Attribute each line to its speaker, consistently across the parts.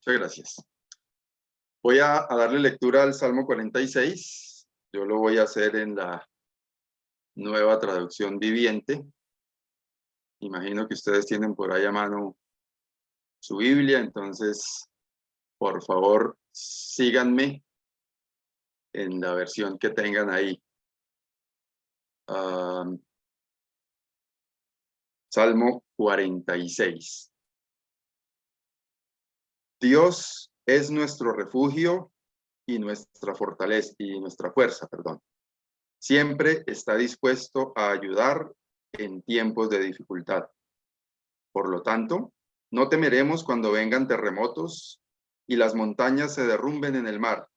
Speaker 1: Muchas gracias. Voy a darle lectura al Salmo 46. Yo lo voy a hacer en la nueva traducción viviente. Imagino que ustedes tienen por ahí a mano su Biblia, entonces, por favor, síganme en la versión que tengan ahí. Salmo 46. Dios es nuestro refugio y nuestra fortaleza y nuestra fuerza, perdón. Siempre está dispuesto a ayudar en tiempos de dificultad. Por lo tanto, no temeremos cuando vengan terremotos y las montañas se derrumben en el mar,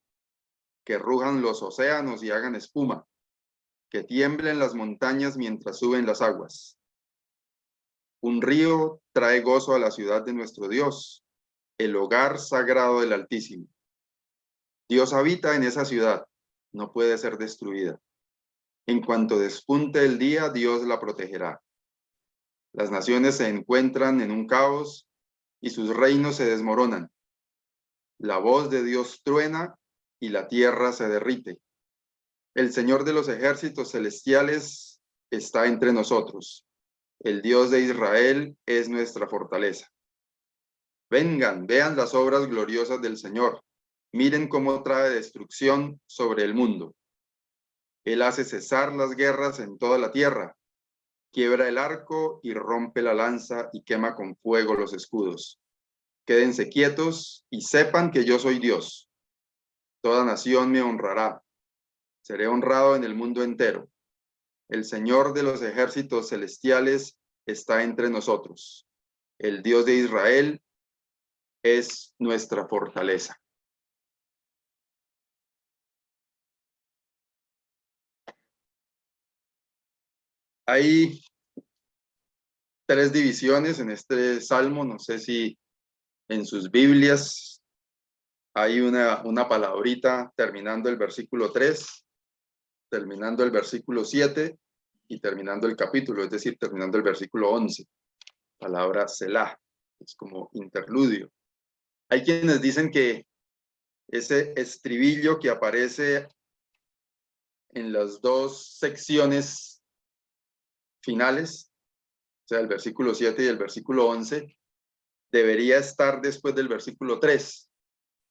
Speaker 1: que rujan los océanos y hagan espuma, que tiemblen las montañas mientras suben las aguas. Un río trae gozo a la ciudad de nuestro Dios, el hogar sagrado del Altísimo. Dios habita en esa ciudad, no puede ser destruida. En cuanto despunte el día, Dios la protegerá. Las naciones se encuentran en un caos y sus reinos se desmoronan. La voz de Dios truena y la tierra se derrite. El Señor de los ejércitos celestiales está entre nosotros. El Dios de Israel es nuestra fortaleza. Vengan, vean las obras gloriosas del Señor. Miren cómo trae destrucción sobre el mundo. Él hace cesar las guerras en toda la tierra. Quiebra el arco y rompe la lanza y quema con fuego los escudos. Quédense quietos y sepan que yo soy Dios. Toda nación me honrará. Seré honrado en el mundo entero. El Señor de los ejércitos celestiales está entre nosotros. El Dios de Israel es nuestra fortaleza. Hay tres divisiones en este salmo. No sé si en sus Biblias hay una palabrita terminando el versículo 3, terminando el versículo 7 y terminando el capítulo, es decir, terminando el versículo 11. Palabra Selah, es como interludio. Hay quienes dicen que ese estribillo que aparece en las dos secciones finales, o sea, el versículo 7 y el versículo 11, debería estar después del versículo 3.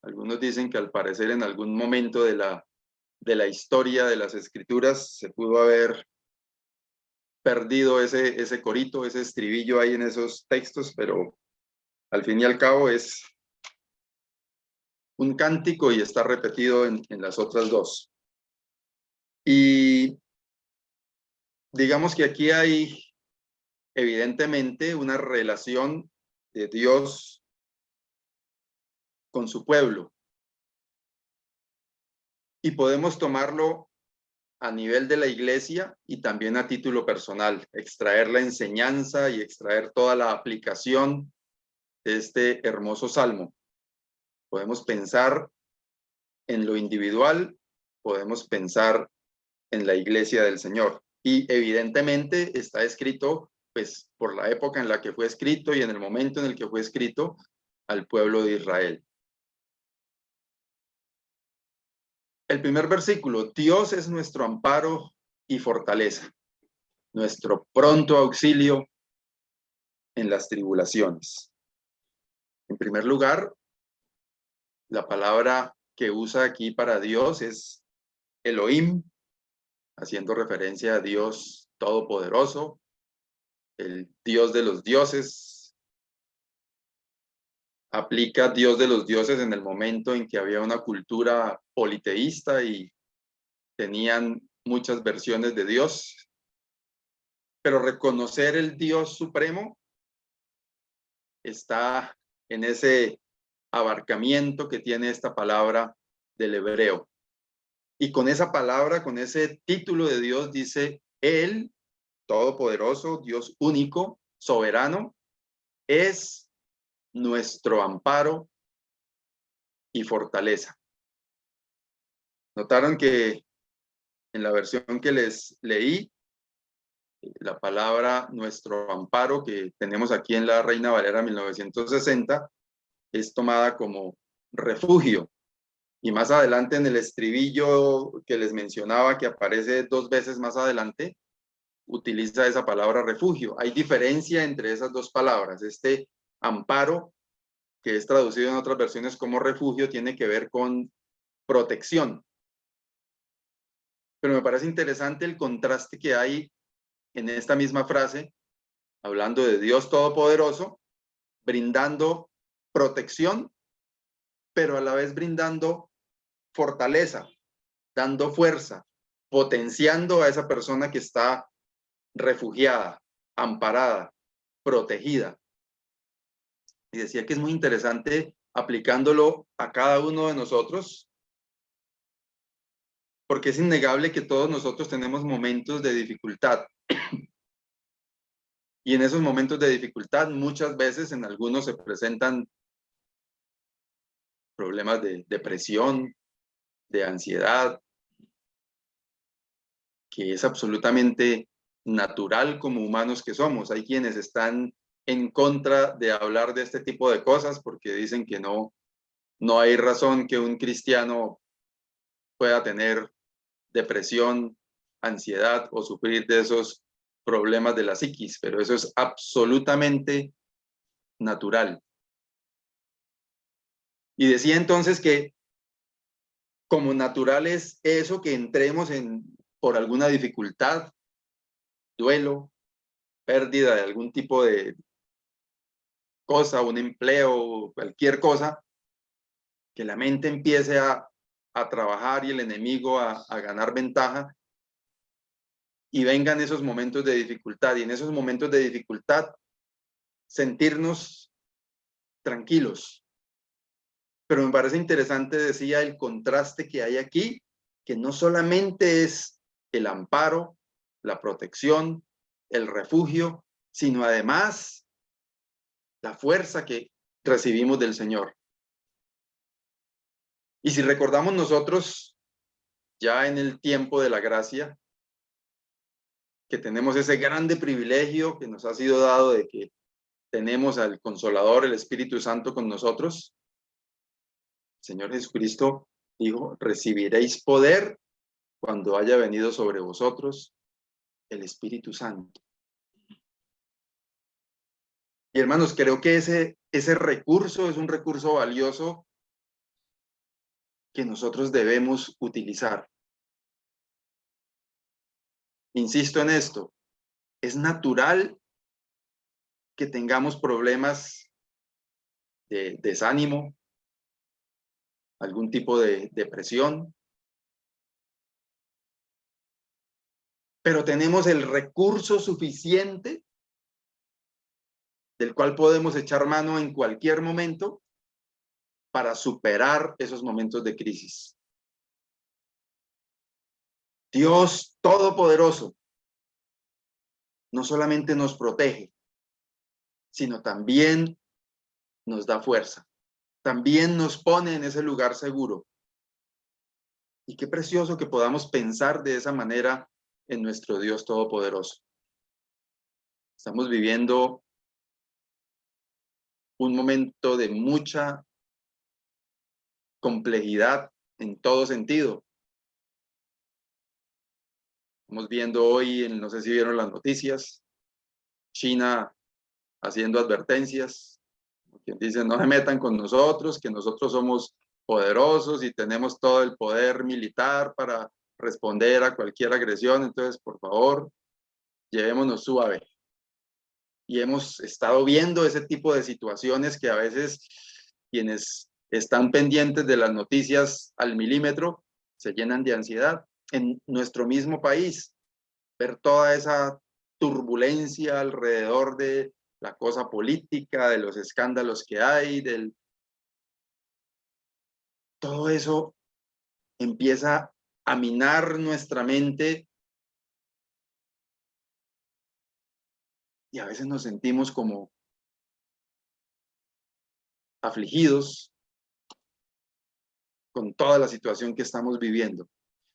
Speaker 1: Algunos dicen que al parecer en algún momento de la historia de las escrituras se pudo haber perdido ese corito, ese estribillo ahí en esos textos, pero al fin y al cabo es un cántico y está repetido en las otras dos. Y digamos que aquí hay evidentemente una relación de Dios con su pueblo. Y podemos tomarlo a nivel de la iglesia y también a título personal, extraer la enseñanza y extraer toda la aplicación de este hermoso salmo. Podemos pensar en lo individual, podemos pensar en la iglesia del Señor. Y evidentemente está escrito, pues, por la época en la que fue escrito y en el momento en el que fue escrito al pueblo de Israel. El primer versículo: Dios es nuestro amparo y fortaleza, nuestro pronto auxilio en las tribulaciones. En primer lugar, la palabra que usa aquí para Dios es Elohim, haciendo referencia a Dios Todopoderoso, el Dios de los dioses. Aplica Dios de los dioses en el momento en que había una cultura politeísta y tenían muchas versiones de Dios. Pero reconocer el Dios supremo está en ese abarcamiento que tiene esta palabra del hebreo. Y con esa palabra, con ese título de Dios, dice: Él, todopoderoso, Dios único, soberano, es nuestro amparo y fortaleza. Notaron que en la versión que les leí, la palabra nuestro amparo, que tenemos aquí en la Reina Valera 1960, es tomada como refugio. Y más adelante en el estribillo que les mencionaba, que aparece 2 veces más adelante, utiliza esa palabra refugio. Hay diferencia entre esas dos palabras. Este amparo, que es traducido en otras versiones como refugio, tiene que ver con protección. Pero me parece interesante el contraste que hay en esta misma frase, hablando de Dios Todopoderoso, brindando protección, pero a la vez brindando fortaleza, dando fuerza, potenciando a esa persona que está refugiada, amparada, protegida. Y decía que es muy interesante aplicándolo a cada uno de nosotros, porque es innegable que todos nosotros tenemos momentos de dificultad. Y en esos momentos de dificultad, muchas veces en algunos se presentan problemas de depresión, de ansiedad, que es absolutamente natural como humanos que somos. Hay quienes están en contra de hablar de este tipo de cosas porque dicen que no hay razón que un cristiano pueda tener depresión, ansiedad o sufrir de esos problemas de la psiquis, pero eso es absolutamente natural. Y decía entonces que como natural es eso, que entremos por alguna dificultad, duelo, pérdida de algún tipo de cosa, un empleo, cualquier cosa, que la mente empiece a trabajar y el enemigo a ganar ventaja, y vengan esos momentos de dificultad, y en esos momentos de dificultad sentirnos tranquilos. Pero me parece interesante, decía, el contraste que hay aquí, que no solamente es el amparo, la protección, el refugio, sino además la fuerza que recibimos del Señor. Y si recordamos nosotros, ya en el tiempo de la gracia, que tenemos ese grande privilegio que nos ha sido dado de que tenemos al Consolador, el Espíritu Santo con nosotros, el Señor Jesucristo dijo: recibiréis poder cuando haya venido sobre vosotros el Espíritu Santo. Y hermanos, creo que ese recurso es un recurso valioso que nosotros debemos utilizar. Insisto en esto, es natural que tengamos problemas de desánimo, algún tipo de depresión, pero tenemos el recurso suficiente del cual podemos echar mano en cualquier momento para superar esos momentos de crisis. Dios Todopoderoso no solamente nos protege, sino también nos da fuerza, también nos pone en ese lugar seguro. Y qué precioso que podamos pensar de esa manera en nuestro Dios Todopoderoso. Estamos viviendo un momento de mucha complejidad en todo sentido. Estamos viendo hoy, no sé si vieron las noticias, China haciendo advertencias, quien dice: no se metan con nosotros, que nosotros somos poderosos y tenemos todo el poder militar para responder a cualquier agresión, entonces por favor, llevémonos suave. Y hemos estado viendo ese tipo de situaciones que a veces quienes están pendientes de las noticias al milímetro se llenan de ansiedad. En nuestro mismo país, ver toda esa turbulencia alrededor de la cosa política, de los escándalos que hay, todo eso empieza a minar nuestra mente y a veces nos sentimos como afligidos con toda la situación que estamos viviendo.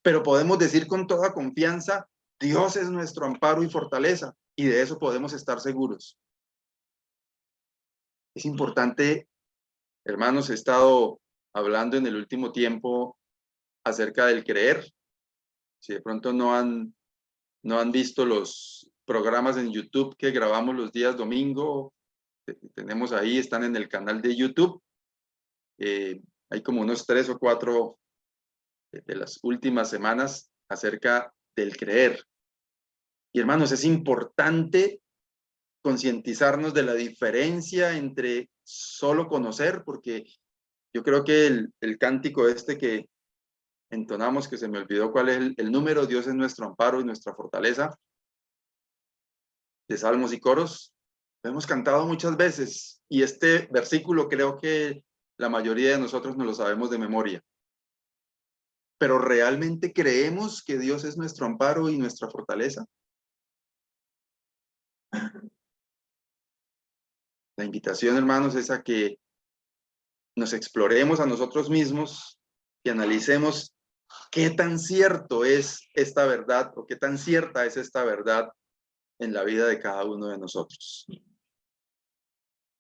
Speaker 1: Pero podemos decir con toda confianza: Dios es nuestro amparo y fortaleza, y de eso podemos estar seguros. Es importante Hermanos, he estado hablando en el último tiempo acerca del creer. Si de pronto no han visto los programas en YouTube que grabamos los días domingo, tenemos ahí, están en el canal de YouTube. Hay como unos 3 o 4 de las últimas semanas acerca del creer. Y hermanos, es importante concientizarnos de la diferencia entre solo conocer, porque yo creo que el cántico este que entonamos, que se me olvidó cuál es el número, Dios es nuestro amparo y nuestra fortaleza, de salmos y coros, lo hemos cantado muchas veces, y este versículo creo que la mayoría de nosotros no lo sabemos de memoria. Pero ¿realmente creemos que Dios es nuestro amparo y nuestra fortaleza? La invitación, hermanos, es a que nos exploremos a nosotros mismos y analicemos qué tan cierto es esta verdad o qué tan cierta es esta verdad en la vida de cada uno de nosotros.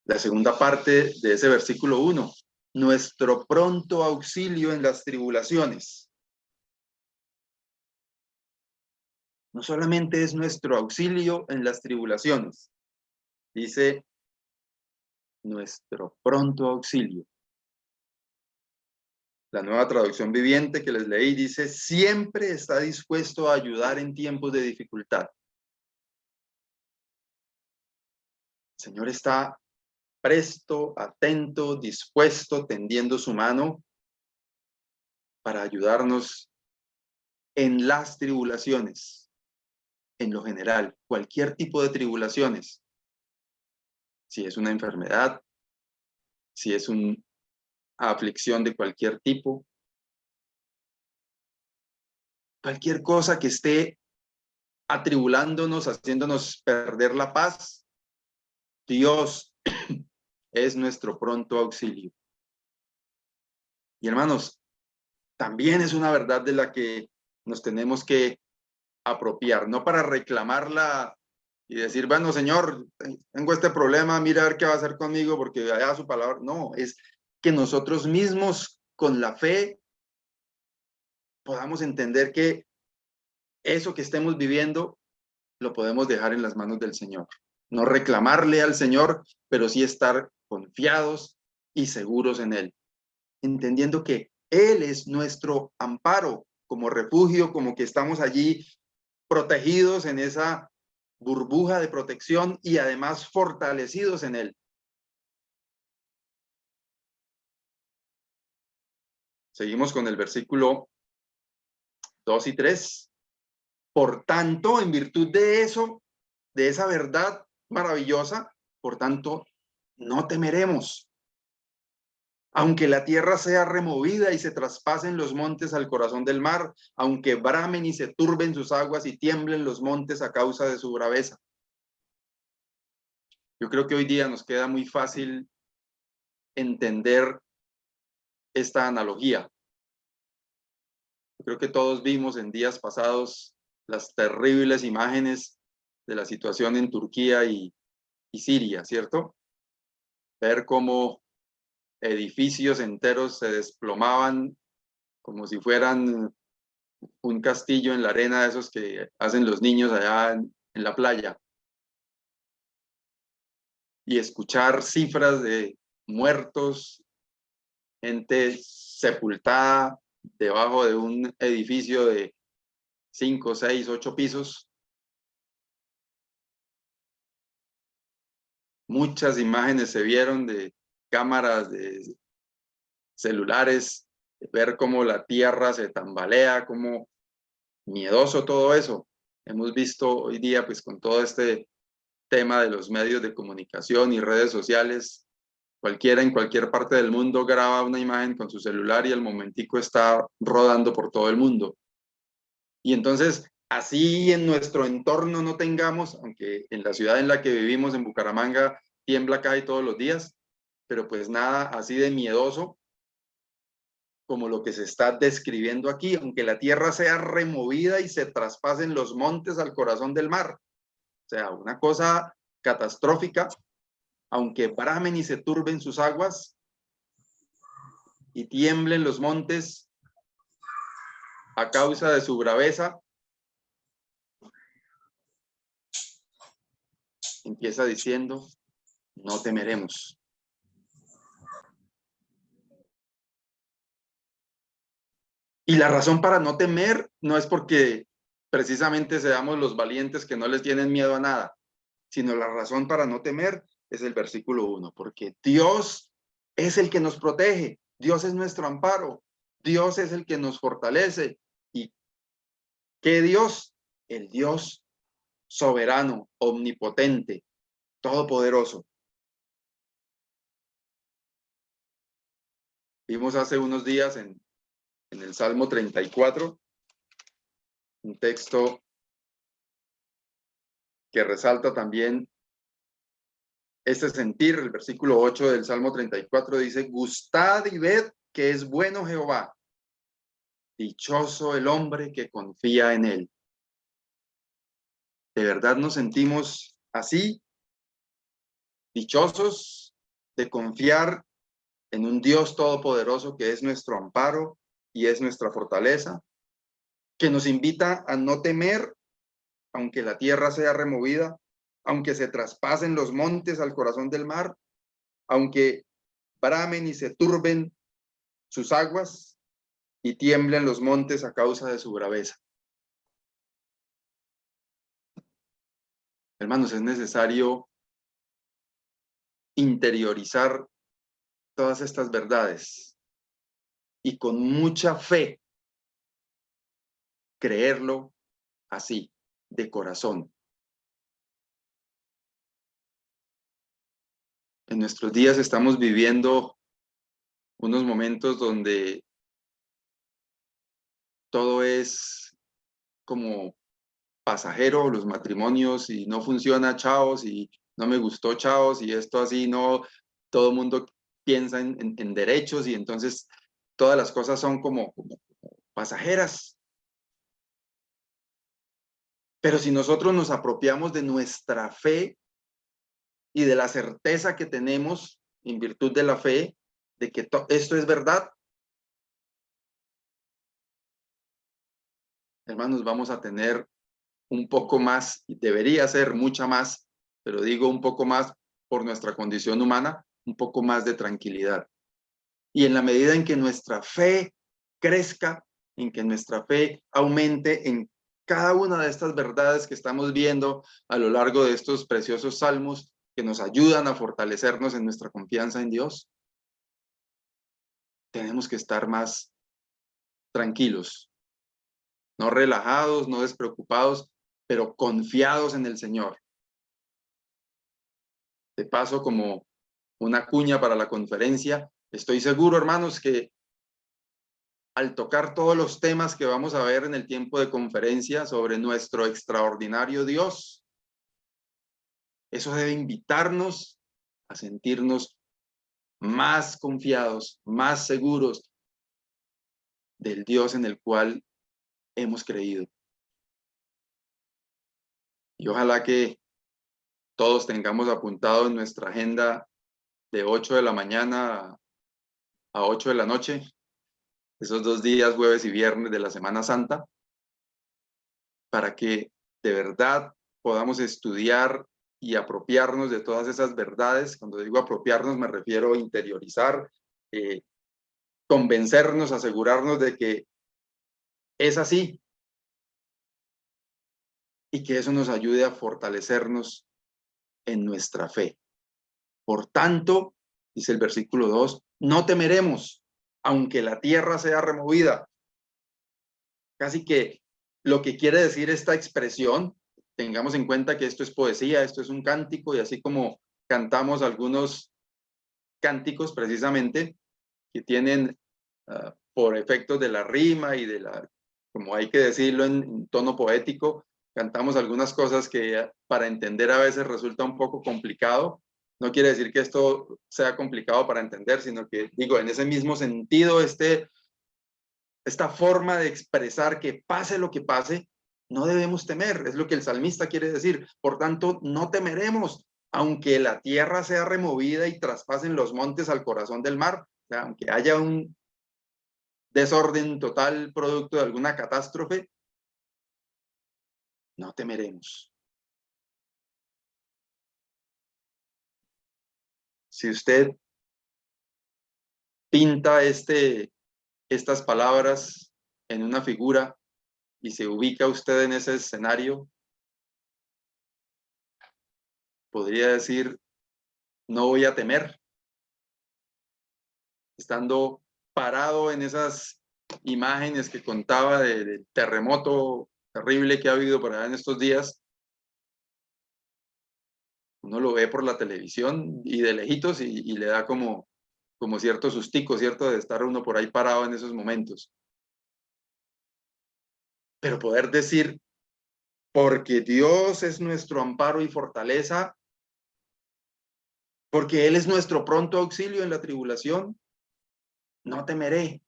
Speaker 1: La segunda parte de ese versículo 1, nuestro pronto auxilio en las tribulaciones. No solamente es nuestro auxilio en las tribulaciones, dice nuestro pronto auxilio. La Nueva Traducción Viviente que les leí dice, siempre está dispuesto a ayudar en tiempos de dificultad. El Señor está presto, atento, dispuesto, tendiendo su mano para ayudarnos en las tribulaciones, en lo general, cualquier tipo de tribulaciones. Si es una enfermedad, si es una aflicción de cualquier tipo, cualquier cosa que esté atribulándonos, haciéndonos perder la paz, Dios es nuestro pronto auxilio. Y hermanos, también es una verdad de la que nos tenemos que apropiar, no para reclamarla y decir, bueno, Señor, tengo este problema, mira a ver qué va a hacer conmigo porque allá su palabra. No, es que nosotros mismos con la fe podamos entender que eso que estemos viviendo lo podemos dejar en las manos del Señor. No reclamarle al Señor, pero sí estar confiados y seguros en Él, entendiendo que Él es nuestro amparo como refugio, como que estamos allí protegidos en esa burbuja de protección y además fortalecidos en Él. Seguimos con el versículo 2 y 3. Por tanto, en virtud de eso, de esa verdad maravillosa, por tanto, no temeremos. Aunque la tierra sea removida y se traspasen los montes al corazón del mar, aunque bramen y se turben sus aguas y tiemblen los montes a causa de su braveza. Yo creo que hoy día nos queda muy fácil entender esta analogía. Yo creo que todos vimos en días pasados las terribles imágenes de la situación en Turquía y Siria, ¿cierto? Ver cómo edificios enteros se desplomaban como si fueran un castillo en la arena, de esos que hacen los niños allá en la playa. Y escuchar cifras de muertos, gente sepultada debajo de un edificio de 5, 6, 8 pisos. Muchas imágenes se vieron de cámaras de celulares, de ver cómo la tierra se tambalea, cómo miedoso todo eso. Hemos visto hoy día, pues con todo este tema de los medios de comunicación y redes sociales, cualquiera en cualquier parte del mundo graba una imagen con su celular y al momentico está rodando por todo el mundo. Y entonces, así en nuestro entorno no tengamos, aunque en la ciudad en la que vivimos, en Bucaramanga, tiembla casi todos los días, pero pues nada así de miedoso como lo que se está describiendo aquí, aunque la tierra sea removida y se traspasen los montes al corazón del mar. O sea, una cosa catastrófica, aunque bramen y se turben sus aguas, y tiemblen los montes a causa de su braveza. Empieza diciendo, no temeremos. Y la razón para no temer no es porque precisamente seamos los valientes que no les tienen miedo a nada, sino la razón para no temer es el versículo 1, porque Dios es el que nos protege, Dios es nuestro amparo, Dios es el que nos fortalece. ¿Y qué Dios? El Dios soberano, omnipotente, todopoderoso. Vimos hace unos días en el Salmo 34, un texto que resalta también este sentir. El versículo 8 del Salmo 34 dice, gustad y ved que es bueno Jehová, dichoso el hombre que confía en él. ¿De verdad nos sentimos así, dichosos de confiar en un Dios todopoderoso que es nuestro amparo y es nuestra fortaleza, que nos invita a no temer, aunque la tierra sea removida, aunque se traspasen los montes al corazón del mar, aunque bramen y se turben sus aguas y tiemblen los montes a causa de su braveza? Hermanos, es necesario interiorizar todas estas verdades y con mucha fe creerlo así, de corazón. En nuestros días estamos viviendo unos momentos donde todo es como pasajero, los matrimonios, y no funciona, chaos, y no me gustó, chaos, y esto así, no, todo el mundo piensa en derechos, y entonces todas las cosas son como pasajeras. Pero si nosotros nos apropiamos de nuestra fe y de la certeza que tenemos en virtud de la fe, de que esto es verdad, hermanos, vamos a tener un poco más, y debería ser mucha más, pero digo un poco más por nuestra condición humana, un poco más de tranquilidad. Y en la medida en que nuestra fe crezca, en que nuestra fe aumente en cada una de estas verdades que estamos viendo a lo largo de estos preciosos salmos que nos ayudan a fortalecernos en nuestra confianza en Dios, tenemos que estar más tranquilos, no relajados, no despreocupados, pero confiados en el Señor. De paso, como una cuña para la conferencia, estoy seguro, hermanos, que al tocar todos los temas que vamos a ver en el tiempo de conferencia sobre nuestro extraordinario Dios, eso debe invitarnos a sentirnos más confiados, más seguros del Dios en el cual hemos creído. Y ojalá que todos tengamos apuntado en nuestra agenda de 8 de la mañana a 8 de la noche, esos 2 días, jueves y viernes de la Semana Santa, para que de verdad podamos estudiar y apropiarnos de todas esas verdades. Cuando digo apropiarnos me refiero a interiorizar, convencernos, asegurarnos de que es así y que eso nos ayude a fortalecernos en nuestra fe. Por tanto, dice el versículo 2, no temeremos, aunque la tierra sea removida. Casi que lo que quiere decir esta expresión, tengamos en cuenta que esto es poesía, esto es un cántico, y así como cantamos algunos cánticos precisamente que tienen por efectos de la rima y de la, como hay que decirlo en tono poético, cantamos algunas cosas que para entender a veces resulta un poco complicado. No quiere decir que esto sea complicado para entender, sino que, digo, en ese mismo sentido, esta forma de expresar que pase lo que pase, no debemos temer, es lo que el salmista quiere decir. Por tanto, no temeremos, aunque la tierra sea removida y traspasen los montes al corazón del mar, o sea, aunque haya un desorden total producto de alguna catástrofe, no temeremos. Si usted pinta estas palabras en una figura y se ubica usted en ese escenario, podría decir, no voy a temer, estando parado en esas imágenes que contaba del terremoto terrible que ha habido por allá en estos días. Uno lo ve por la televisión y de lejitos y le da como cierto sustico, ¿cierto? De estar uno por ahí parado en esos momentos. Pero poder decir, porque Dios es nuestro amparo y fortaleza, porque Él es nuestro pronto auxilio en la tribulación, no temeré.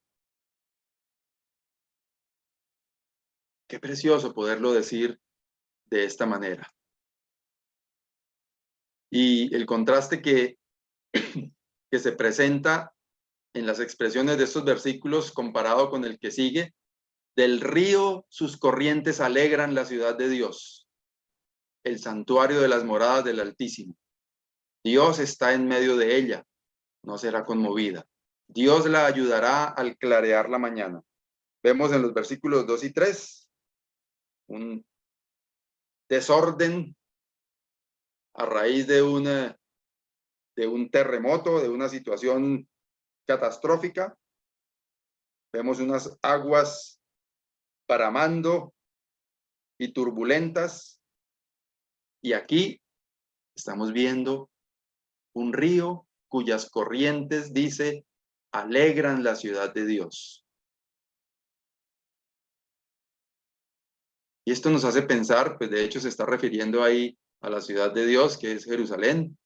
Speaker 1: Qué precioso poderlo decir de esta manera. Y el contraste que se presenta en las expresiones de estos versículos comparado con el que sigue, del río sus corrientes alegran la ciudad de Dios, el santuario de las moradas del Altísimo. Dios está en medio de ella, no será conmovida. Dios la ayudará al clarear la mañana. Vemos en los versículos 2 y 3 un desorden a raíz de un terremoto, de una situación catastrófica. Vemos unas aguas bramando y turbulentas. Y aquí estamos viendo un río cuyas corrientes, dice, alegran la ciudad de Dios. Y esto nos hace pensar, pues de hecho se está refiriendo ahí a la ciudad de Dios, que es Jerusalén.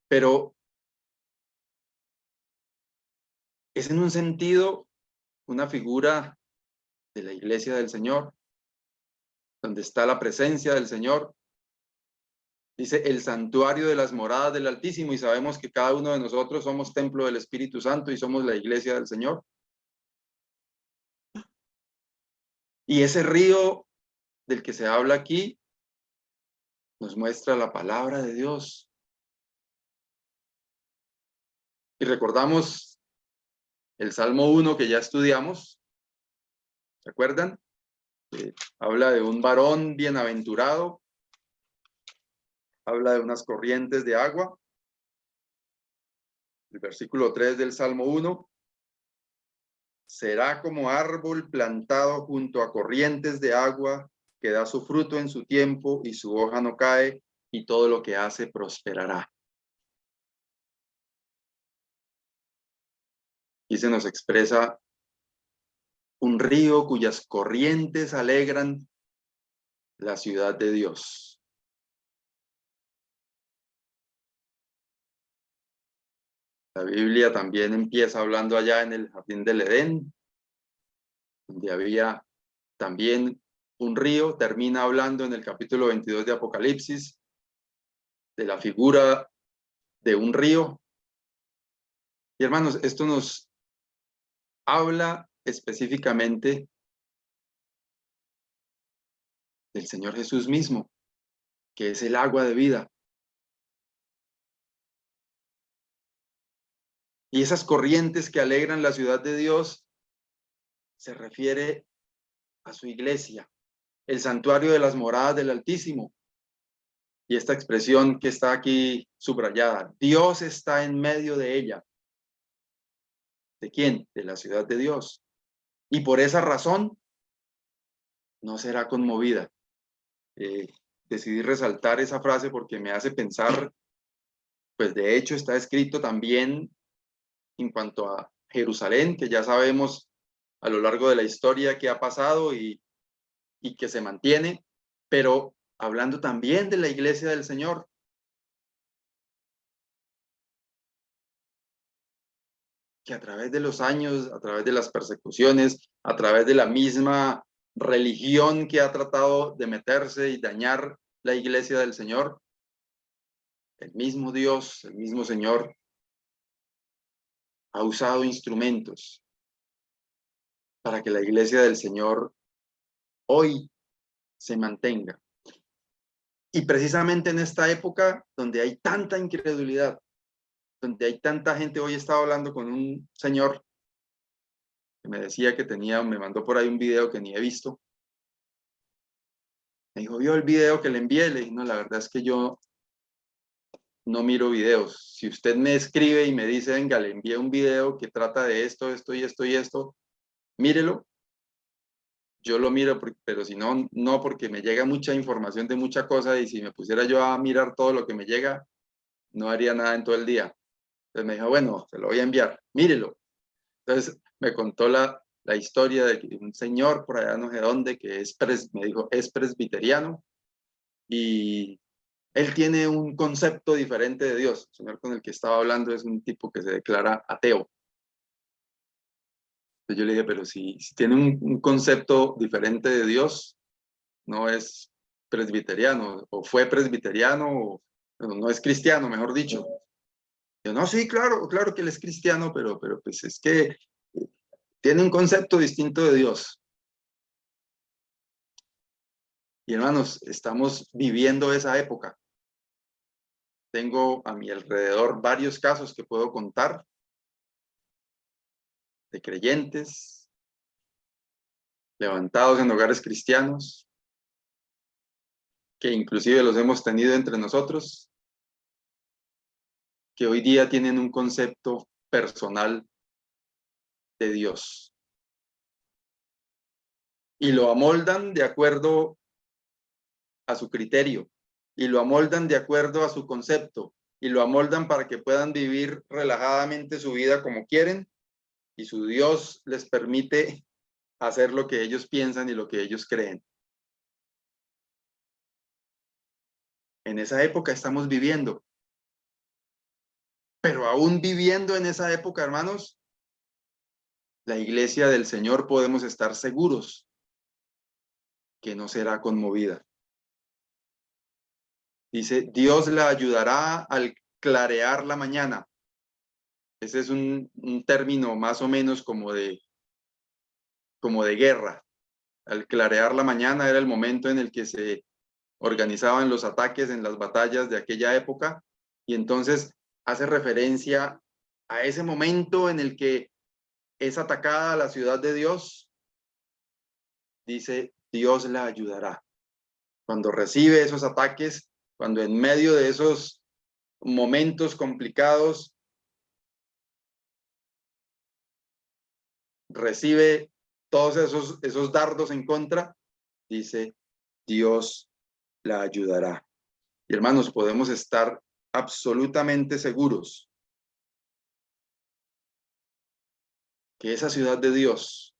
Speaker 1: Pero es en un sentido una figura de la iglesia del Señor, donde está la presencia del Señor. Dice el santuario de las moradas del Altísimo, y sabemos que cada uno de nosotros somos templo del Espíritu Santo y somos la iglesia del Señor. Y ese río del que se habla aquí nos muestra la palabra de Dios. Y recordamos el Salmo 1 que ya estudiamos, ¿se acuerdan? Habla de un varón bienaventurado, habla de unas corrientes de agua. El versículo 3 del Salmo 1, será como árbol plantado junto a corrientes de agua, que da su fruto en su tiempo y su hoja no cae, y todo lo que hace prosperará. Y se nos expresa un río cuyas corrientes alegran la ciudad de Dios. La Biblia también empieza hablando allá en el jardín del Edén, donde había también un río, termina hablando en el capítulo 22 de Apocalipsis de la figura de un río. Y hermanos, esto nos habla específicamente del Señor Jesús mismo, que es el agua de vida. Y esas corrientes que alegran la ciudad de Dios se refiere a su iglesia, el santuario de las moradas del Altísimo. Y esta expresión que está aquí subrayada, Dios está en medio de ella. ¿De quién? De la ciudad de Dios. Y por esa razón no será conmovida. Decidí resaltar esa frase porque me hace pensar, pues de hecho está escrito también en cuanto a Jerusalén, que ya sabemos a lo largo de la historia que ha pasado y que se mantiene, pero hablando también de la iglesia del Señor. Que a través de los años, a través de las persecuciones, a través de la misma religión que ha tratado de meterse y dañar la iglesia del Señor, el mismo Dios, el mismo Señor, ha usado instrumentos para que la iglesia del Señor hoy se mantenga. Y precisamente en esta época donde hay tanta incredulidad, donde hay tanta gente, hoy estaba hablando con un señor que me decía que me mandó por ahí un video que ni he visto. Me dijo, ¿vio el video que le envié? Le dije, no, la verdad es que yo no miro videos. Si usted me escribe y me dice, venga, le envié un video que trata de esto, esto y esto y esto, mírelo. Yo lo miro, pero si no, no, porque me llega mucha información de mucha cosa y si me pusiera yo a mirar todo lo que me llega, no haría nada en todo el día. Entonces me dijo, bueno, se lo voy a enviar, mírelo. Entonces me contó la historia de un señor por allá no sé dónde, que me dijo, es presbiteriano y él tiene un concepto diferente de Dios. El señor con el que estaba hablando es un tipo que se declara ateo. Entonces yo le dije, pero si tiene un concepto diferente de Dios, no es presbiteriano, o fue presbiteriano, o no es cristiano, mejor dicho. Yo, no, sí, claro, claro que él es cristiano, pero pues es que tiene un concepto distinto de Dios. Y hermanos, estamos viviendo esa época. Tengo a mi alrededor varios casos que puedo contar de creyentes levantados en hogares cristianos, que inclusive los hemos tenido entre nosotros, que hoy día tienen un concepto personal de Dios y lo amoldan de acuerdo a su criterio y lo amoldan de acuerdo a su concepto y lo amoldan para que puedan vivir relajadamente su vida como quieren y su Dios les permite hacer lo que ellos piensan y lo que ellos creen. En esa época estamos viviendo, pero aún viviendo en esa época, hermanos, la iglesia del Señor podemos estar seguros que no será conmovida. Dice, Dios la ayudará al clarear la mañana. Ese es un término más o menos como de guerra. Al clarear la mañana era el momento en el que se organizaban los ataques en las batallas de aquella época y entonces hace referencia a ese momento en el que es atacada la ciudad de Dios. Dice, Dios la ayudará. Cuando recibe esos ataques, cuando en medio de esos momentos complicados recibe todos esos dardos en contra, dice, Dios la ayudará. Y hermanos, podemos estar absolutamente seguros que esa ciudad de Dios,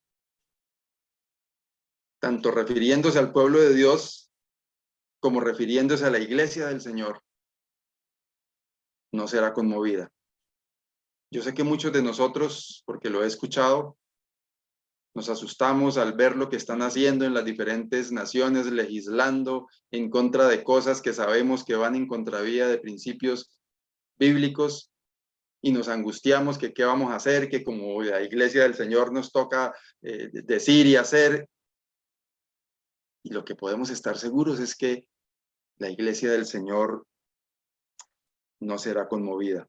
Speaker 1: tanto refiriéndose al pueblo de Dios como refiriéndose a la iglesia del Señor, no será conmovida. Yo sé que muchos de nosotros, porque lo he escuchado, nos asustamos al ver lo que están haciendo en las diferentes naciones, legislando en contra de cosas que sabemos que van en contravía de principios bíblicos, y nos angustiamos que qué vamos a hacer, que como la iglesia del Señor nos toca decir y hacer. Y lo que podemos estar seguros es que la iglesia del Señor no será conmovida.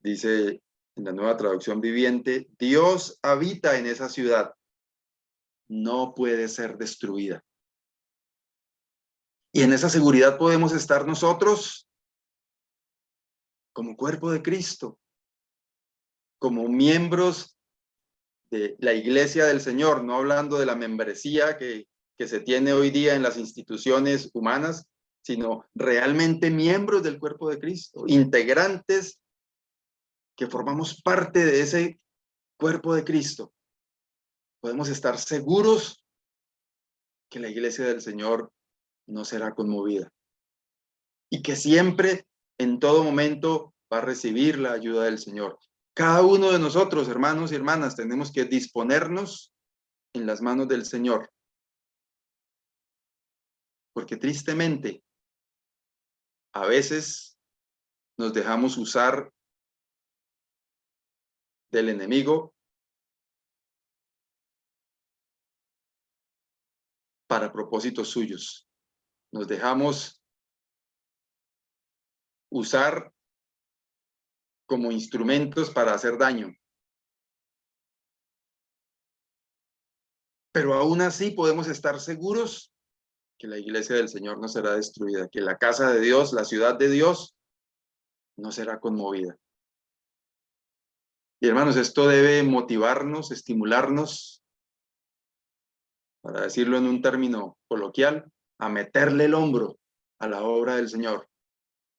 Speaker 1: Dice en la Nueva Traducción Viviente, Dios habita en esa ciudad, no puede ser destruida. Y en esa seguridad podemos estar nosotros como cuerpo de Cristo, como miembros de la iglesia del Señor, no hablando de la membresía que se tiene hoy día en las instituciones humanas, sino realmente miembros del cuerpo de Cristo, integrantes que formamos parte de ese cuerpo de Cristo. Podemos estar seguros que la iglesia del Señor no será conmovida y que siempre, en todo momento, va a recibir la ayuda del Señor. Cada uno de nosotros, hermanos y hermanas, tenemos que disponernos en las manos del Señor. Porque tristemente, a veces nos dejamos usar del enemigo para propósitos suyos. Nos dejamos usar como instrumentos para hacer daño. Pero aún así podemos estar seguros que la iglesia del Señor no será destruida, que la casa de Dios, la ciudad de Dios, no será conmovida. Y hermanos, esto debe motivarnos, estimularnos, para decirlo en un término coloquial, a meterle el hombro a la obra del Señor,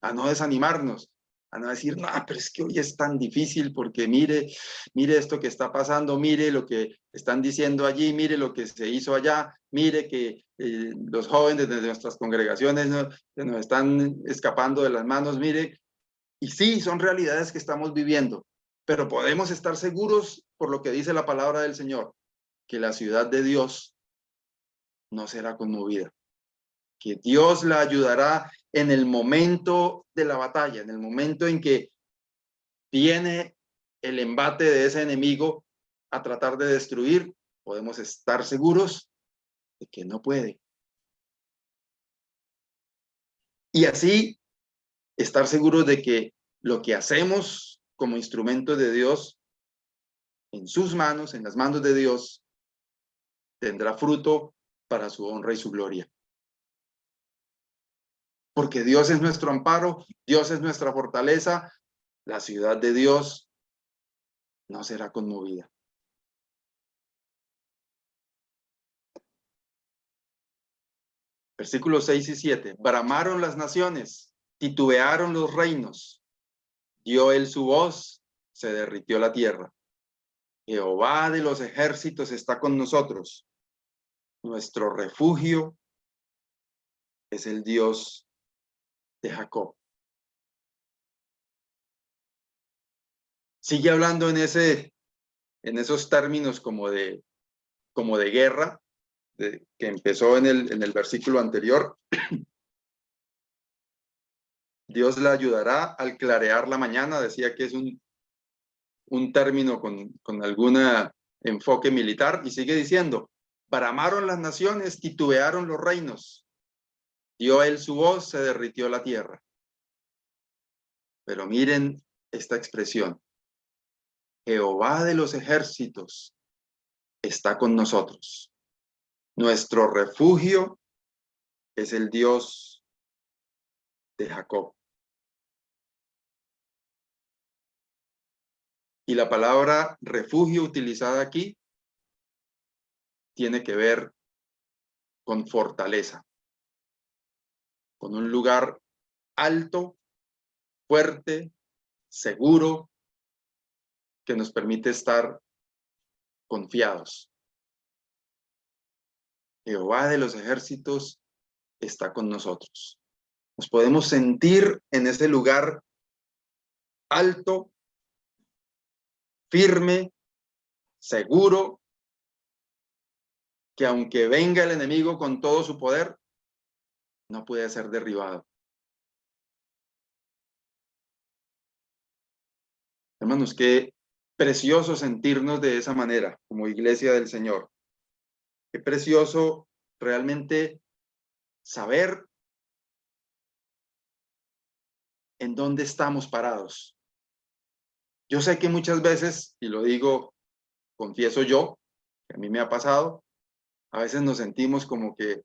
Speaker 1: a no desanimarnos, a no decir, no, pero es que hoy es tan difícil porque mire esto que está pasando, mire lo que están diciendo allí, mire lo que se hizo allá, mire que los jóvenes de nuestras congregaciones se nos están escapando de las manos, mire. Y sí, son realidades que estamos viviendo, pero podemos estar seguros por lo que dice la palabra del Señor, que la ciudad de Dios no será conmovida, que Dios la ayudará en el momento de la batalla, en el momento en que viene el embate de ese enemigo a tratar de destruir. Podemos estar seguros de que no puede. Y así estar seguros de que lo que hacemos como instrumento de Dios, en sus manos, en las manos de Dios, tendrá fruto para su honra y su gloria. Porque Dios es nuestro amparo, Dios es nuestra fortaleza, la ciudad de Dios no será conmovida. Versículos 6 y 7. Bramaron las naciones, titubearon los reinos, dio él su voz, se derritió la tierra. Jehová de los ejércitos está con nosotros. Nuestro refugio es el Dios de Jacob. Sigue hablando en esos términos como de guerra, que empezó en el versículo anterior. Dios la ayudará al clarear la mañana. Decía que es un término con algún enfoque militar, y sigue diciendo, bramaron las naciones, titubearon los reinos, dio él su voz, se derritió la tierra. Pero miren esta expresión, Jehová de los ejércitos está con nosotros. Nuestro refugio es el Dios de Jacob. Y la palabra refugio utilizada aquí tiene que ver con fortaleza, con un lugar alto, fuerte, seguro, que nos permite estar confiados. Jehová de los ejércitos está con nosotros. Nos podemos sentir en ese lugar alto, firme, seguro, que aunque venga el enemigo con todo su poder, no puede ser derribado. Hermanos, qué precioso sentirnos de esa manera, como iglesia del Señor. Qué precioso realmente saber en dónde estamos parados. Yo sé que muchas veces, y lo digo, confieso yo, que a mí me ha pasado, a veces nos sentimos como que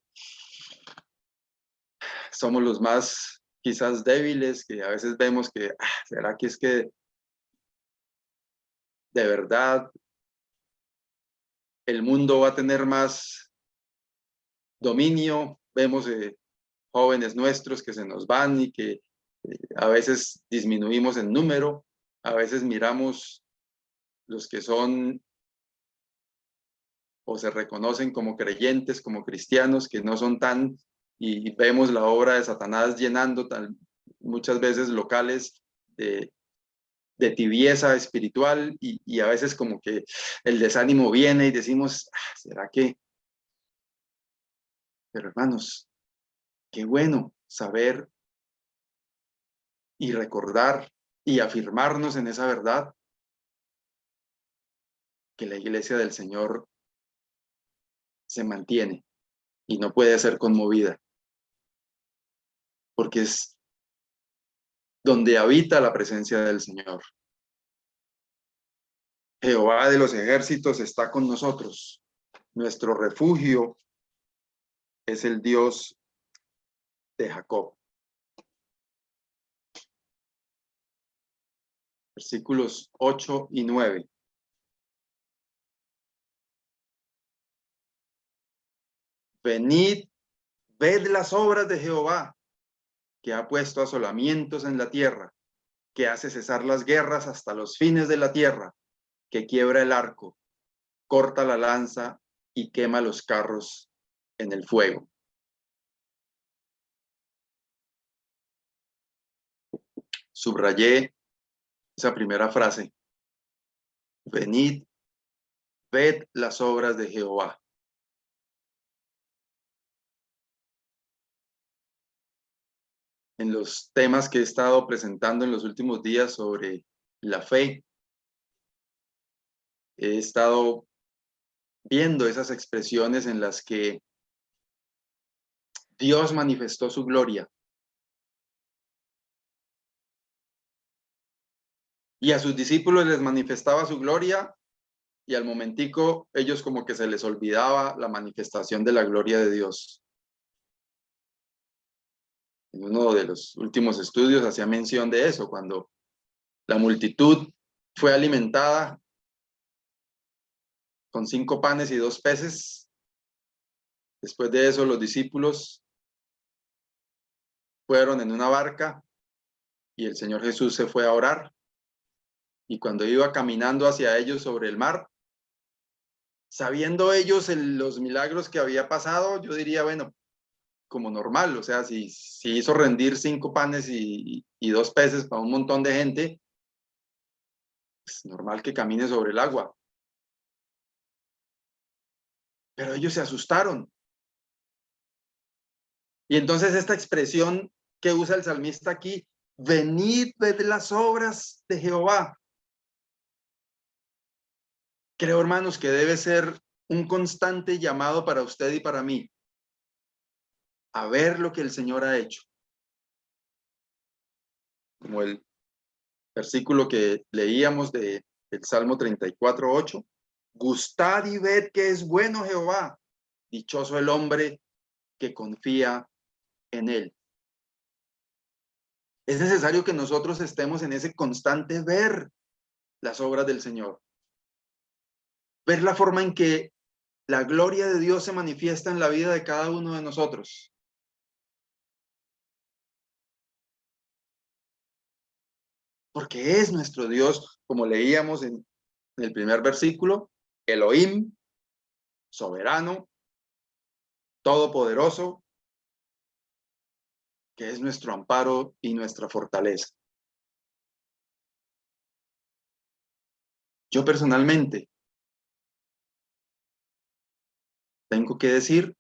Speaker 1: somos los más quizás débiles, que a veces vemos que, ¿será que es que de verdad el mundo va a tener más dominio? Vemos jóvenes nuestros que se nos van y que a veces disminuimos en número, a veces miramos los que son o se reconocen como creyentes, como cristianos, que no son tan, y vemos la obra de Satanás llenando muchas veces locales de tibieza espiritual, y a veces como que el desánimo viene y decimos, ¿será que? Pero hermanos, qué bueno saber y recordar y afirmarnos en esa verdad, que la iglesia del Señor se mantiene, y no puede ser conmovida, porque es donde habita la presencia del Señor. Jehová de los ejércitos está con nosotros. Nuestro refugio es el Dios de Jacob. Versículos 8 y 9. Venid, ved las obras de Jehová, que ha puesto asolamientos en la tierra, que hace cesar las guerras hasta los fines de la tierra, que quiebra el arco, corta la lanza y quema los carros en el fuego. Subrayé esa primera frase. Venid, ved las obras de Jehová. En los temas que he estado presentando en los últimos días sobre la fe, he estado viendo esas expresiones en las que Dios manifestó su gloria. Y a sus discípulos les manifestaba su gloria y al momentico ellos como que se les olvidaba la manifestación de la gloria de Dios. En uno de los últimos estudios hacía mención de eso, cuando la multitud fue alimentada con 5 panes y 2 peces. Después de eso los discípulos fueron en una barca y el Señor Jesús se fue a orar. Y cuando iba caminando hacia ellos sobre el mar, sabiendo ellos los milagros que había pasado, yo diría, bueno, como normal, o sea, si hizo rendir 5 panes y 2 peces para un montón de gente, es normal que camine sobre el agua. Pero ellos se asustaron. Y entonces esta expresión que usa el salmista aquí, venid, ved las obras de Jehová. Creo, hermanos, que debe ser un constante llamado para usted y para mí a ver lo que el Señor ha hecho. Como el versículo que leíamos del Salmo 34:8. Gustad y ved que es bueno Jehová, dichoso el hombre que confía en él. Es necesario que nosotros estemos en ese constante ver las obras del Señor. Ver la forma en que la gloria de Dios se manifiesta en la vida de cada uno de nosotros. Porque es nuestro Dios, como leíamos en el primer versículo, Elohim, soberano, todopoderoso, que es nuestro amparo y nuestra fortaleza. Yo personalmente tengo que decir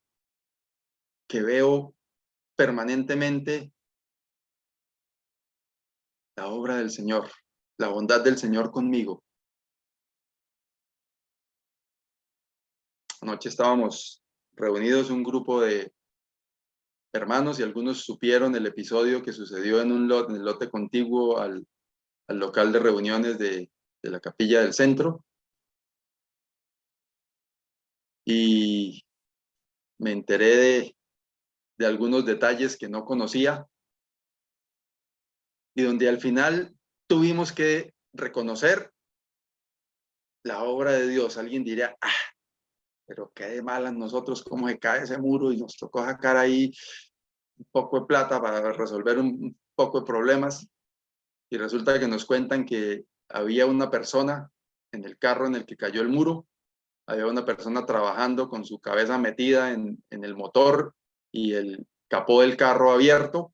Speaker 1: que veo permanentemente la obra del Señor, la bondad del Señor conmigo. Anoche estábamos reunidos un grupo de hermanos y algunos supieron el episodio que sucedió en el lote contiguo al local de reuniones de la capilla del centro. Y me enteré de algunos detalles que no conocía y donde al final tuvimos que reconocer la obra de Dios. Alguien diría, pero qué de malas nosotros, cómo se cae ese muro y nos tocó sacar ahí un poco de plata para resolver un poco de problemas. Y resulta que nos cuentan que había una persona en el carro en el que cayó el muro, había una persona trabajando con su cabeza metida en el motor y el capó del carro abierto.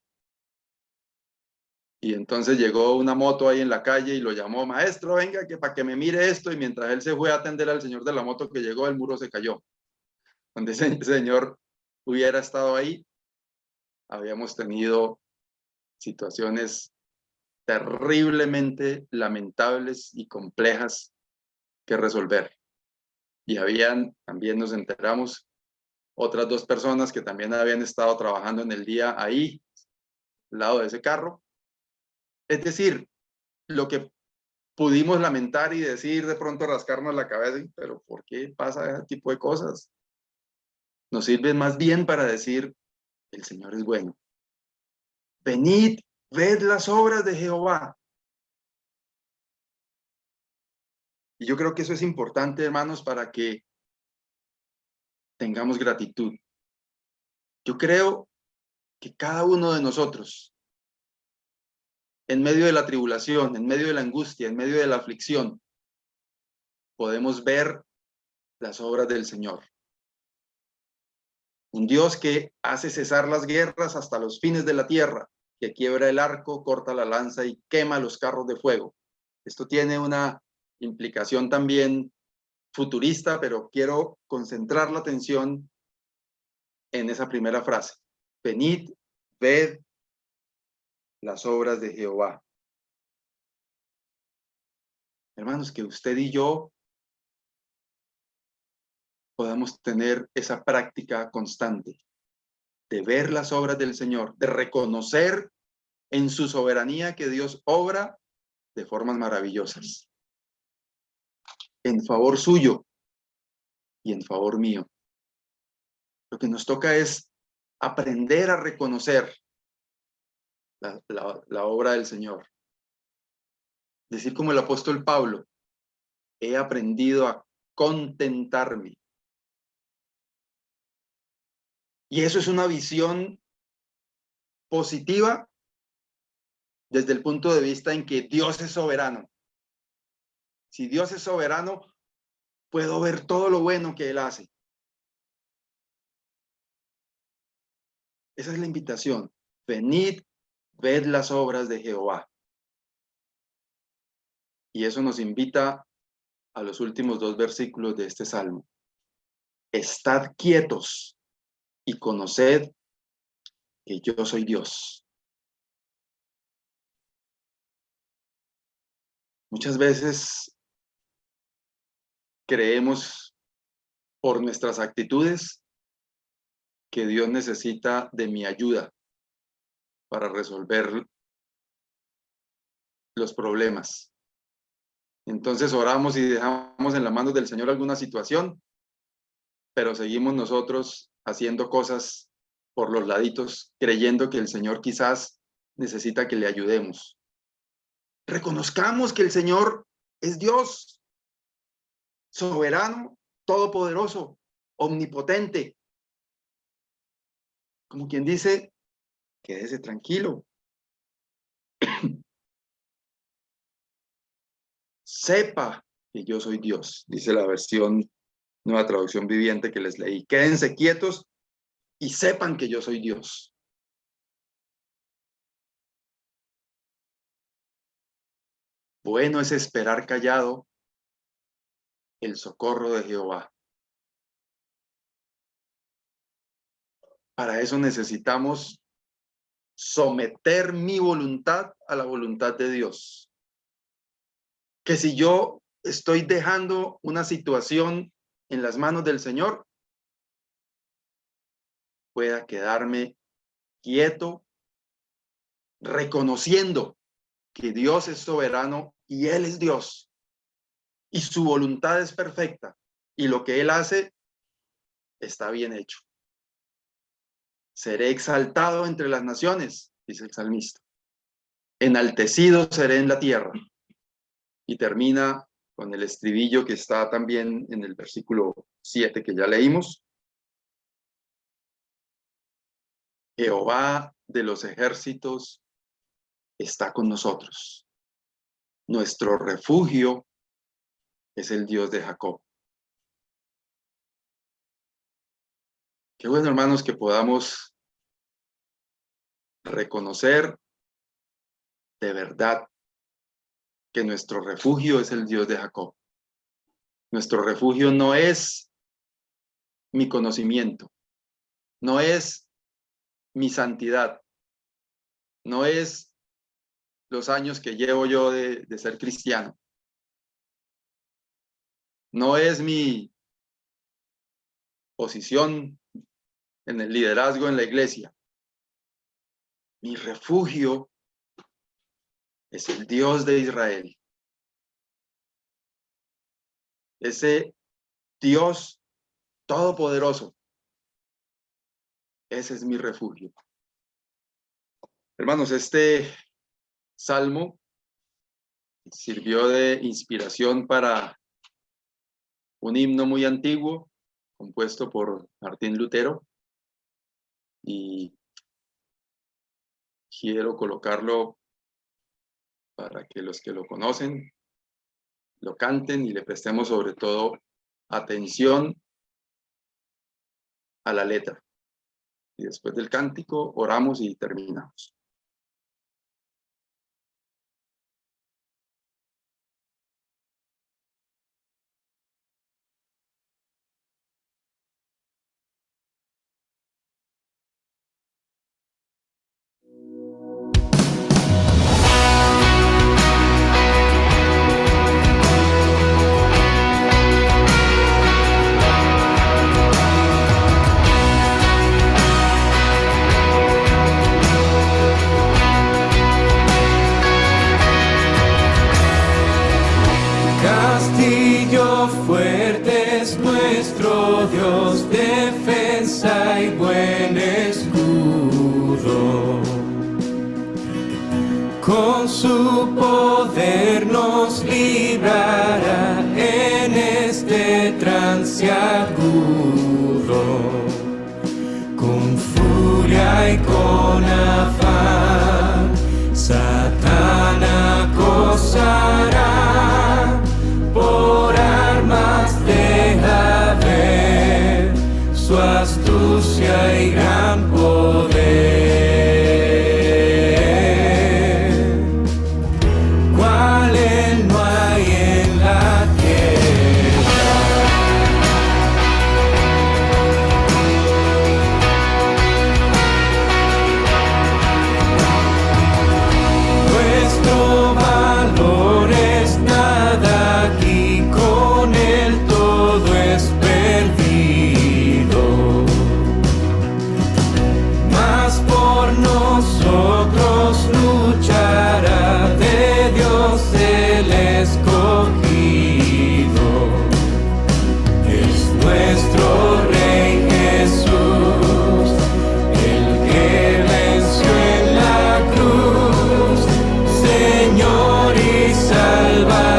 Speaker 1: Y entonces llegó una moto ahí en la calle y lo llamó, maestro, venga, que para que me mire esto. Y mientras él se fue a atender al señor de la moto que llegó, el muro se cayó. Donde ese señor hubiera estado ahí, habíamos tenido situaciones terriblemente lamentables y complejas que resolver. Y habían, también nos enteramos, otras 2 personas que también habían estado trabajando en el día ahí, al lado de ese carro. Es decir, lo que pudimos lamentar y decir, de pronto rascarnos la cabeza, pero ¿por qué pasa ese tipo de cosas? Nos sirve más bien para decir, el Señor es bueno. Venid, ved las obras de Jehová. Y yo creo que eso es importante, hermanos, para que tengamos gratitud. Yo creo que cada uno de nosotros, en medio de la tribulación, en medio de la angustia, en medio de la aflicción, podemos ver las obras del Señor. Un Dios que hace cesar las guerras hasta los fines de la tierra, que quiebra el arco, corta la lanza y quema los carros de fuego. Esto tiene una implicación también futurista, pero quiero concentrar la atención en esa primera frase. Venid, ved las obras de Jehová. Hermanos, que usted y yo podamos tener esa práctica constante de ver las obras del Señor, de reconocer en su soberanía que Dios obra de formas maravillosas, en favor suyo y en favor mío. Lo que nos toca es aprender a reconocer la obra del Señor. Decir como el apóstol Pablo, he aprendido a contentarme. Y eso es una visión positiva desde el punto de vista en que Dios es soberano. Si Dios es soberano, puedo ver todo lo bueno que Él hace. Esa es la invitación. Venid, ved las obras de Jehová. Y eso nos invita a los últimos 2 versículos de este salmo. Estad quietos y conoced que yo soy Dios. Muchas veces creemos por nuestras actitudes que Dios necesita de mi ayuda para resolver los problemas. Entonces oramos y dejamos en las manos del Señor alguna situación, pero seguimos nosotros haciendo cosas por los laditos, creyendo que el Señor quizás necesita que le ayudemos. Reconozcamos que el Señor es Dios, soberano, todopoderoso, omnipotente. Como quien dice, quédese tranquilo. Sepa que yo soy Dios, dice la versión Nueva Traducción Viviente que les leí. Quédense quietos y sepan que yo soy Dios. Bueno es esperar callado el socorro de Jehová. Para eso necesitamos someter mi voluntad a la voluntad de Dios. Que si yo estoy dejando una situación en las manos del Señor, pueda quedarme quieto, reconociendo que Dios es soberano y Él es Dios. Y su voluntad es perfecta. Y lo que Él hace está bien hecho. Seré exaltado entre las naciones, dice el salmista. Enaltecido seré en la tierra. Y termina con el estribillo que está también en el versículo 7 que ya leímos. Jehová de los ejércitos está con nosotros. Nuestro refugio es el Dios de Jacob. Qué bueno, hermanos, que podamos reconocer de verdad que nuestro refugio es el Dios de Jacob. Nuestro refugio no es mi conocimiento, no es mi santidad, no es los años que llevo yo de ser cristiano, no es mi posición en el liderazgo en la iglesia. Mi refugio es el Dios de Israel. Ese Dios todopoderoso. Ese es mi refugio. Hermanos, este salmo sirvió de inspiración para un himno muy antiguo compuesto por Martín Lutero, y quiero colocarlo para que los que lo conocen lo canten y le prestemos sobre todo atención a la letra. Y después del cántico oramos y terminamos.
Speaker 2: Castillo fuerte es nuestro Dios, defensa y buen escudo. Con su poder nos librará en este trance agudo. Con furia y con afán, Satán acosará. Por armas deja ver su astucia y gran poder. Cual él no hay en la tierra. Nuestro valor es nada. Con él todo es perdido, mas por nosotros luchará de Dios el escogido. Es nuestro Rey Jesús, el que venció en la cruz, Señor y Salvador.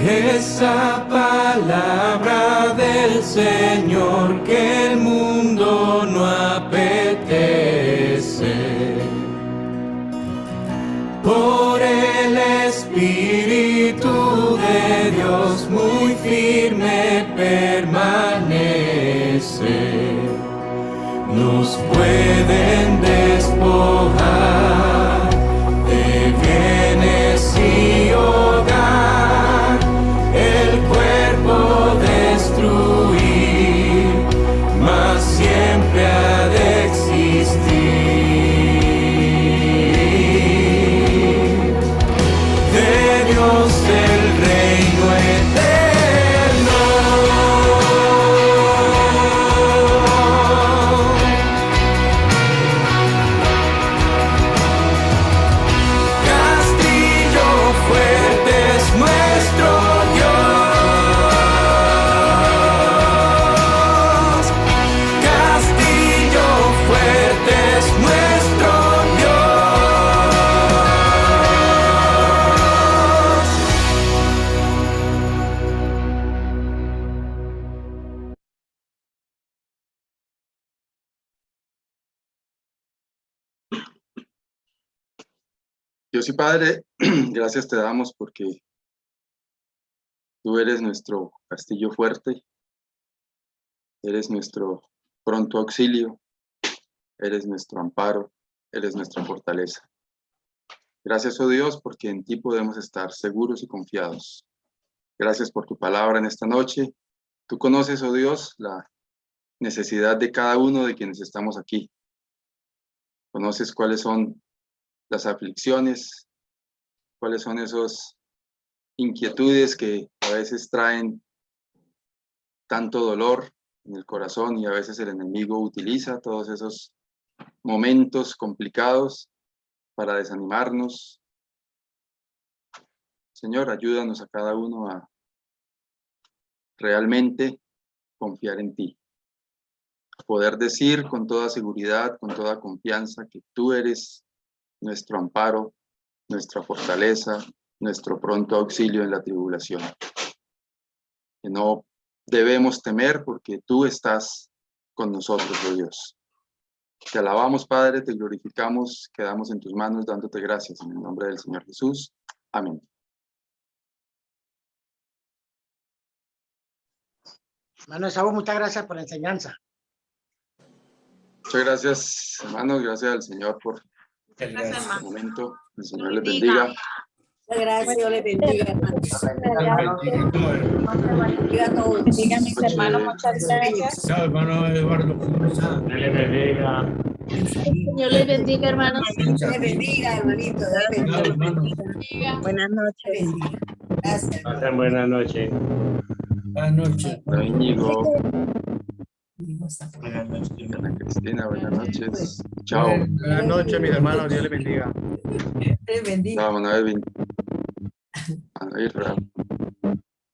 Speaker 2: Esa palabra del Señor que el mundo no apetece. Por el Espíritu de Dios muy firme permanece. Nos pueden despojar de bienes y hogar. siempre ha de existir. De Dios el reino eterno. Castillo fuerte es nuestro Dios. Castillo fuerte es nuestro
Speaker 1: Dios y Padre, gracias te damos porque tú eres nuestro castillo fuerte, eres nuestro pronto auxilio, eres nuestro amparo, eres nuestra fortaleza. Gracias, oh Dios, porque en ti podemos estar seguros y confiados. Gracias por tu palabra en esta noche. Tú conoces, oh Dios, la necesidad de cada uno de quienes estamos aquí. Conoces cuáles son las aflicciones, cuáles son esas inquietudes que a veces traen tanto dolor en el corazón y a veces el enemigo utiliza todos esos momentos complicados para desanimarnos. Señor, ayúdanos a cada uno a realmente confiar en ti, a poder decir con toda seguridad, con toda confianza que tú eres nuestro amparo, nuestra fortaleza, nuestro pronto auxilio en la tribulación. Que no debemos temer porque tú estás con nosotros, oh Dios. Te alabamos, Padre, te glorificamos, quedamos en tus manos dándote gracias en el nombre del Señor Jesús. Amén.
Speaker 3: Hermano Esaú, muchas gracias por la enseñanza.
Speaker 1: Muchas gracias, hermanos, gracias al Señor por
Speaker 4: Gracias,
Speaker 1: este
Speaker 4: hermano.
Speaker 1: momento. El Señor les bendiga.
Speaker 4: Muchas gracias, Dios le bendiga, hermano. Bendiga a todos.
Speaker 5: Bendiga a mis
Speaker 1: Noche.
Speaker 5: hermanos, muchas gracias.
Speaker 6: Chao, hermano Eduardo. Dios le bendiga.
Speaker 5: Señor les bendiga, hermanos.
Speaker 4: Dios le bendiga, hermanito. Dios le bendiga.
Speaker 6: Chao, hermano.
Speaker 5: Buenas noches.
Speaker 4: Bendiga. Gracias.
Speaker 7: Pasen buenas noches.
Speaker 6: Buenas noches.
Speaker 1: Hola, Íñigo,
Speaker 6: Buenas noches.
Speaker 1: Ana Cristina, buenas noches. Chao.
Speaker 6: Buenas noches, mis hermanos. Dios les bendiga.
Speaker 4: Dios le bendiga.
Speaker 1: Chao, Manuel. Manuel, Raúl.